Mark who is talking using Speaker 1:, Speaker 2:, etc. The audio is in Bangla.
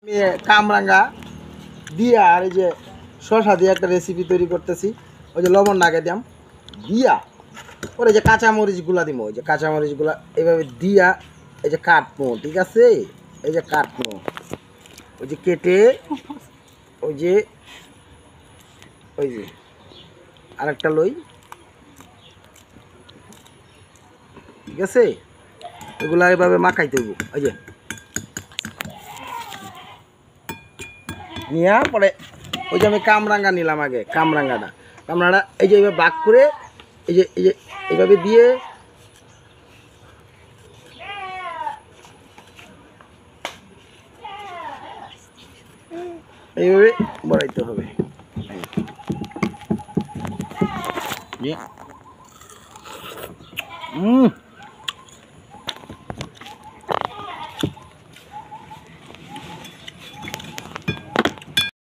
Speaker 1: আমি কামরাঙ্গা দিয়া আর এই যে শসা দিয়ে একটা রেসিপি তৈরি করতেছি। ওই যে লবণ নাগে দিলাম দিয়া ওই যে কাঁচামরিচগুলা দিব, ওই যে কাঁচামরিচগুলা এইভাবে দিয়া এই যে কাটবো, ঠিক আছে? এই যে কাটবো, ওই যে কেটে ওই যে আরেকটা লই, ঠিক আছে? এগুলা এইভাবে মাখাইতে হইব। ওই যে নিয়া পরে ওই যে আমি কামরাঙ্গা নিলাম, আগে কামরাঙ্গাটা এই যে এইভাবে বাক করে এই যে এইভাবে দিয়ে এইভাবে বড়াইতে হবে।